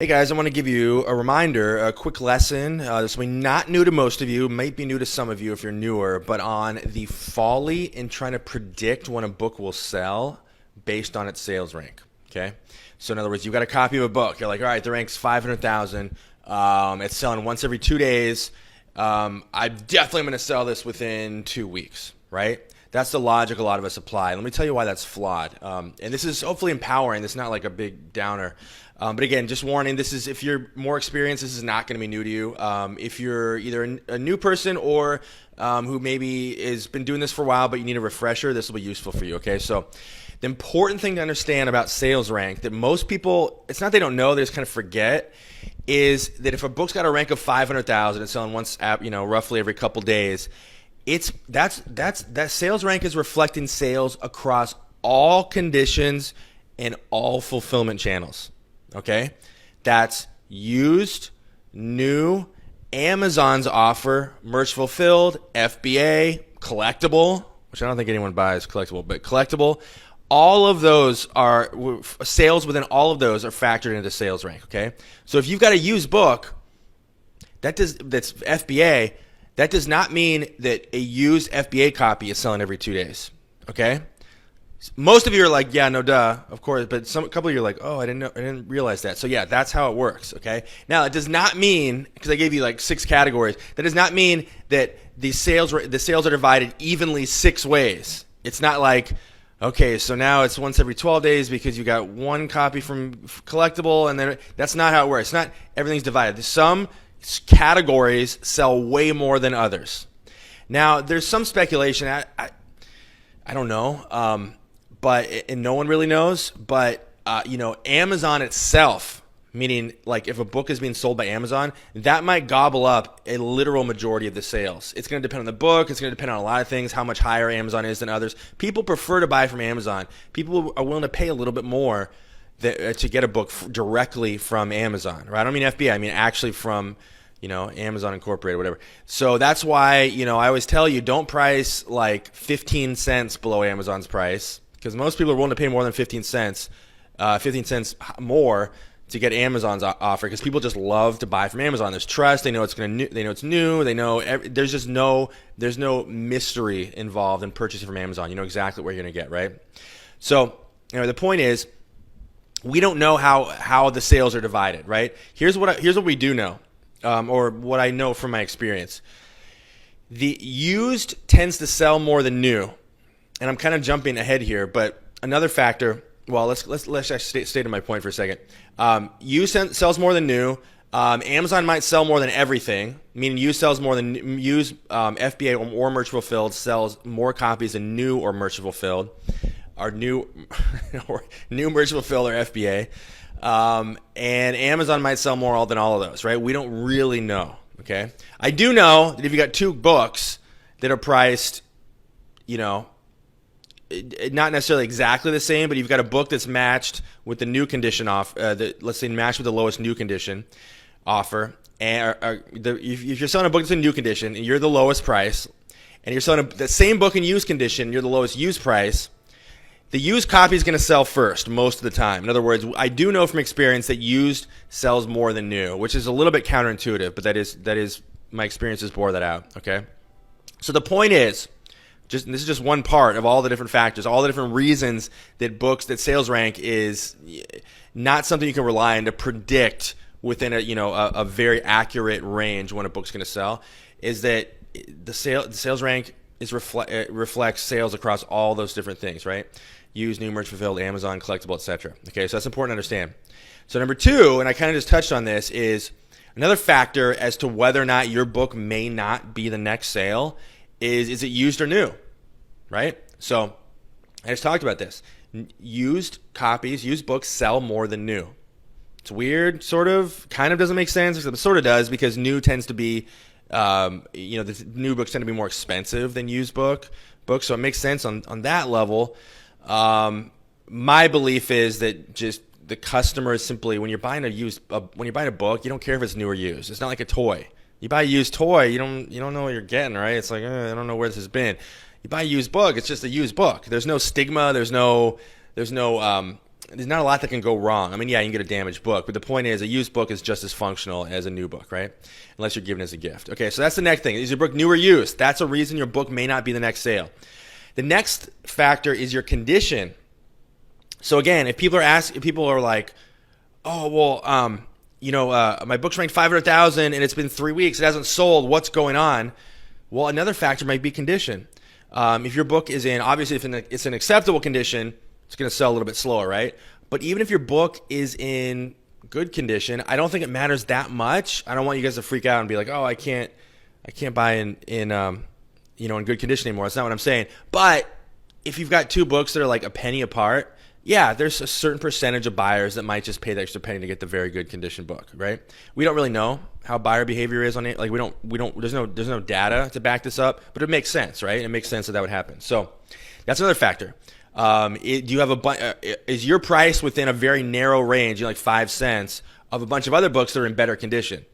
Hey guys, I want to give you a reminder, a quick lesson. This will be not new to most of you, might be new to some of you if you're newer, but on the folly in trying to predict when a book will sell based on its sales rank. Okay? So in other words, you've got a copy of a book. You're like, all right, the rank's 500,000. It's selling once every 2 days. I'm definitely going to sell this within 2 weeks, right? That's the logic a lot of us apply. Let me tell you why that's flawed. And this is hopefully empowering. This is not like a big downer. But again, just warning, this is if you're more experienced, this is not going to be new to you. If you're either a new person or who maybe has been doing this for a while, but you need a refresher, this will be useful for you, okay? So the important thing to understand about sales rank that most people, it's not they don't know, they just kind of forget, is that if a book's got a rank of 500,000, it's selling once, roughly every couple days, that sales rank is reflecting sales across all conditions and all fulfillment channels. Okay, that's used, new, Amazon's offer, merch fulfilled, FBA, collectible, which I don't think anyone buys collectible, but collectible. All of those are sales within all of those are factored into sales rank. Okay, so if you've got a used book that's FBA, that does not mean that a used FBA copy is selling every 2 days. Okay. Most of you are like, yeah, no, duh, of course. But a couple of you are like, oh, I didn't realize that. So yeah, that's how it works. Okay. Now it does not mean, because I gave you like 6 categories, that does not mean that the sales are divided evenly 6 ways. It's not like, okay, so now it's once every 12 days because you got one copy from collectible, and then that's not how it works. It's not everything's divided. Some categories sell way more than others. Now there's some speculation. I don't know. And no one really knows, but Amazon itself, meaning like if a book is being sold by Amazon, that might gobble up a literal majority of the sales. It's going to depend on the book. It's going to depend on a lot of things, how much higher Amazon is than others. People prefer to buy from Amazon. People are willing to pay a little bit more to get a book directly from Amazon, right? I don't mean FBA. I mean actually from Amazon Incorporated, whatever. So that's why, I always tell you, don't price like 15 cents below Amazon's price, because most people are willing to pay more than 15 cents more to get Amazon's offer, because people just love to buy from Amazon. There's trust. They know it's new. They know there's no mystery involved in purchasing from Amazon. You know exactly what you're going to get, right? So the point is, we don't know how the sales are divided, right? Here's what we do know. Or what I know from my experience. The used tends to sell more than new. And I'm kind of jumping ahead here, but another factor, well, let's state in my point for a second. Used sells more than new. Amazon might sell more than everything, meaning used sells more than used. FBA or merch fulfilled sells more copies than new or merch fulfilled. Or new merch fulfilled or FBA. And Amazon might sell more than all of those, right? We don't really know, okay? I do know that if you got 2 books that are priced, not necessarily exactly the same, but you've got a book that's matched with the new condition let's say matched with the lowest new condition offer, and if you're selling a book that's in new condition and you're the lowest price, and you're selling the same book in used condition, you're the lowest used price, the used copy is going to sell first most of the time. In other words, I do know from experience that used sells more than new, which is a little bit counterintuitive, but that is my experience has bore that out. Okay, so the point is, this is just one part of all the different factors, all the different reasons that sales rank is not something you can rely on to predict within a very accurate range when a book's going to sell. Is that the sales rank reflects sales across all those different things, right? Used, new, merch fulfilled, Amazon, collectible, etc. Okay, so that's important to understand. So number 2, and I kind of just touched on this, is another factor as to whether or not your book may not be the next sale is it used or new, right? So I just talked about this. Used books sell more than new. It's weird, sort of, kind of doesn't make sense, except it sort of does, because new tends to be, the new books tend to be more expensive than used books, so it makes sense on that level. My belief is that just the customer is simply, when you're buying a book, you don't care if it's new or used. It's not like a toy. You buy a used toy, you don't know what you're getting, right? It's like, I don't know where this has been. You buy a used book, it's just a used book. There's no stigma. There's no there's not a lot that can go wrong. I mean, yeah, you can get a damaged book, but the point is a used book is just as functional as a new book, right? Unless you're given as a gift. Okay, so that's the next thing. Is your book new or used? That's a reason your book may not be the next sale. The next factor is your condition. So again, if people are like, oh, well, my book's ranked 500,000 and it's been 3 weeks, it hasn't sold, what's going on? Well, another factor might be condition. If your book is obviously if it's in acceptable condition, it's going to sell a little bit slower, right? But even if your book is in good condition, I don't think it matters that much. I don't want you guys to freak out and be like, oh, I can't buy in good condition anymore. That's not what I'm saying. But if you've got two books that are like a penny apart, yeah, there's a certain percentage of buyers that might just pay the extra penny to get the very good condition book, right? We don't really know how buyer behavior is on it. Like we don't. There's no data to back this up, but it makes sense, right? It makes sense that would happen. So that's another factor. Do you have is your price within a very narrow range, like 5 cents, of a bunch of other books that are in better condition?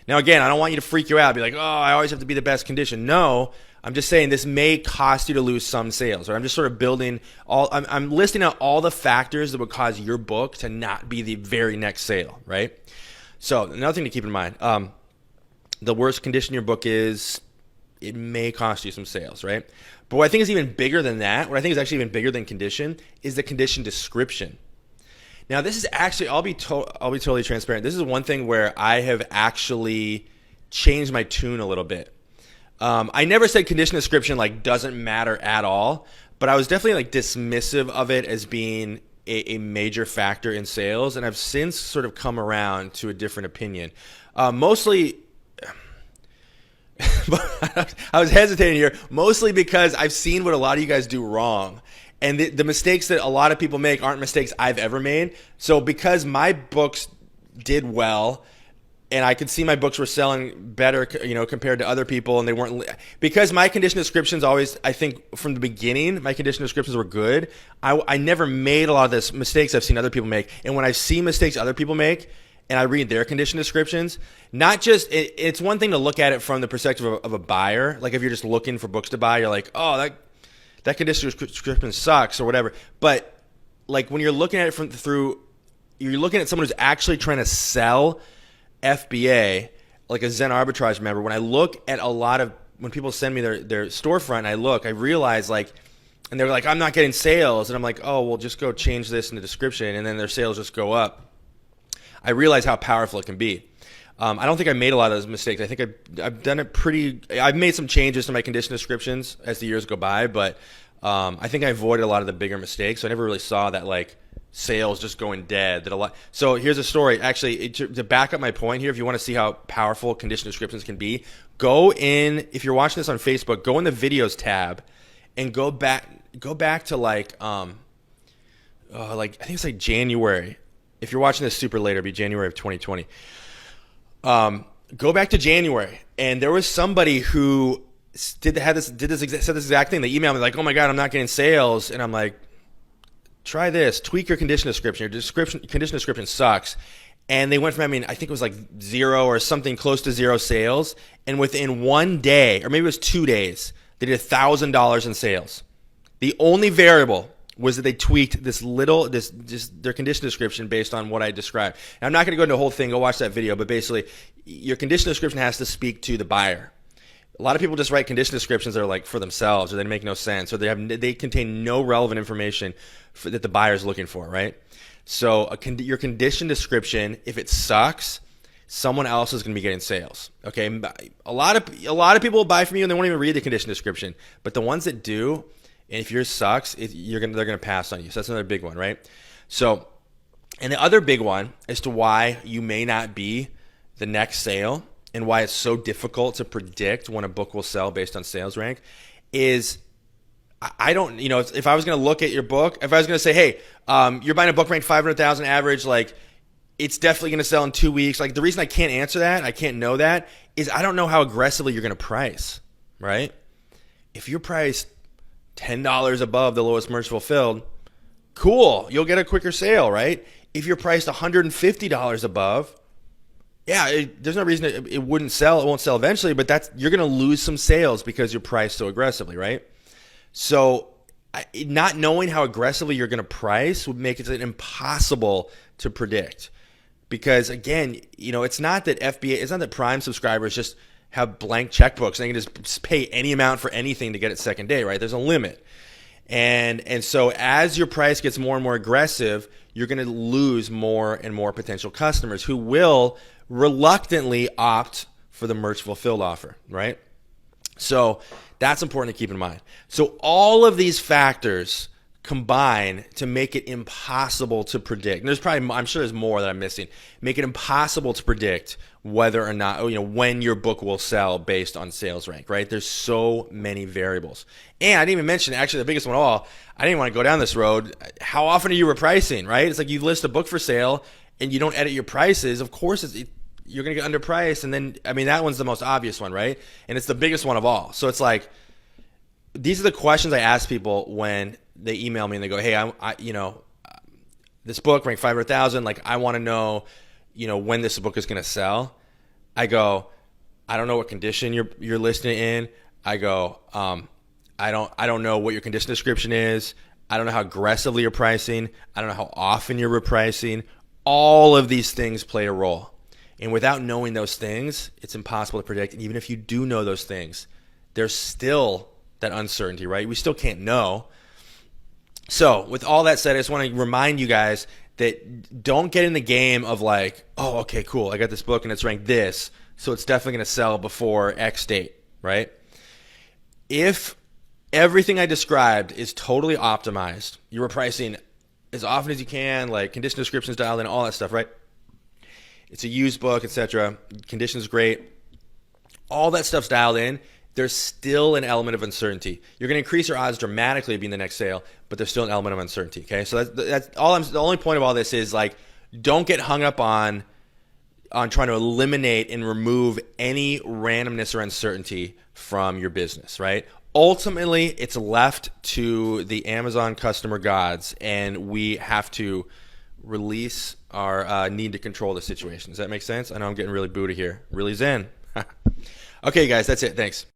Now, again, I don't want you to freak you out. Be like, oh, I always have to be the best condition. No, I'm just saying this may cost you to lose some sales. Or I'm just sort of I'm listing out all the factors that would cause your book to not be the very next sale, right? So another thing to keep in mind, the worse condition your book is, it may cost you some sales, right? But what I think is even bigger than that, what I think is actually even bigger than condition, is the condition description. Now, this is actually, I'll be totally transparent. This is one thing where I have actually changed my tune a little bit. I never said condition description like doesn't matter at all, but I was definitely like dismissive of it as being a major factor in sales, and I've since sort of come around to a different opinion. Mostly, I was hesitating here, mostly because I've seen what a lot of you guys do wrong. And the mistakes that a lot of people make aren't mistakes I've ever made. So because my books did well, and I could see my books were selling better, compared to other people, and they weren't, because my condition descriptions always, I think from the beginning, my condition descriptions were good. I never made a lot of the mistakes I've seen other people make. And when I see mistakes other people make, and I read their condition descriptions, it's one thing to look at it from the perspective of a buyer. Like if you're just looking for books to buy, you're like, oh, that condition description sucks or whatever. But like when you're looking at it you're looking at someone who's actually trying to sell FBA, like a Zen Arbitrage member. When I look at when people send me their storefront, and I realize and they're like, I'm not getting sales. And I'm like, oh, well, just go change this in the description. And then their sales just go up. I realize how powerful it can be. I don't think I made a lot of those mistakes. I think I've done it I've made some changes to my condition descriptions as the years go by, but I think I avoided a lot of the bigger mistakes. So I never really saw that like sales just going dead. So here's a story. Actually, to back up my point here, if you want to see how powerful condition descriptions can be, if you're watching this on Facebook, go in the videos tab and go back to I think it's like January. If you're watching this super late, it'll be January of 2020. Go back to January, and there was somebody who said this exact thing. They emailed me like, "Oh my God, I'm not getting sales," and I'm like, "Try this. Tweak your condition description. Your condition description sucks." And they went from I think it was like 0 or something close to 0 sales, and within 1 day, or maybe it was 2 days, they did $1,000 in sales. The only variable was that they tweaked their condition description based on what I described. And I'm not going to go into the whole thing. Go watch that video. But basically, your condition description has to speak to the buyer. A lot of people just write condition descriptions that are like for themselves, or they make no sense, or they contain no relevant information that the buyer is looking for, right? So your condition description, if it sucks, someone else is going to be getting sales. Okay, a lot of people will buy from you and they won't even read the condition description. But the ones that do, and if yours sucks, they're going to pass on you. So that's another big one, right? So, and the other big one as to why you may not be the next sale and why it's so difficult to predict when a book will sell based on sales rank is, I don't, if I was going to look at your book, if I was going to say, hey, you're buying a book ranked 500,000 average, like it's definitely going to sell in 2 weeks. Like the reason I can't answer that, I can't know that, is I don't know how aggressively you're going to price, right? If you're priced $10 above the lowest merch fulfilled, cool, you'll get a quicker sale, right? If you're priced $150 above, yeah, there's no reason it wouldn't sell. It won't sell eventually, but you're going to lose some sales because you're priced so aggressively, right? So not knowing how aggressively you're going to price would make it impossible to predict. Because again, it's not that it's not that Prime subscribers just have blank checkbooks and they can just pay any amount for anything to get it second day, right? There's a limit. And so as your price gets more and more aggressive, you're going to lose more and more potential customers who will reluctantly opt for the merch fulfilled offer, right? So that's important to keep in mind. So all of these factors combine to make it impossible to predict. And there's probably, I'm sure there's more that I'm missing. Make it impossible to predict whether or not, when your book will sell based on sales rank, right? There's so many variables. And I didn't even mention, actually, the biggest one of all, I didn't want to go down this road. How often are you repricing, right? It's like you list a book for sale and you don't edit your prices. Of course, you're going to get underpriced. And then, that one's the most obvious one, right? And it's the biggest one of all. So it's like, these are the questions I ask people when they email me and they go, hey, this book ranked 500,000. Like, I want to know, when this book is going to sell. I go, I don't know what condition you're listing it in. I go, I don't know what your condition description is. I don't know how aggressively you're pricing. I don't know how often you're repricing. All of these things play a role. And without knowing those things, it's impossible to predict. And even if you do know those things, there's still that uncertainty, right? We still can't know. So with all that said, I just want to remind you guys that don't get in the game of like, oh, okay, cool, I got this book and it's ranked this, so it's definitely going to sell before X date, right? If everything I described is totally optimized, you're pricing as often as you can, like condition descriptions dialed in, all that stuff, right? It's a used book, etc. Condition's great. All that stuff's dialed in. There's still an element of uncertainty. You're going to increase your odds dramatically of being the next sale, but there's still an element of uncertainty. Okay, so that's all. The only point of all this is like, don't get hung up on trying to eliminate and remove any randomness or uncertainty from your business. Right? Ultimately, it's left to the Amazon customer gods, and we have to release our need to control the situation. Does that make sense? I know I'm getting really Buddha here, really Zen. Okay, guys, that's it. Thanks.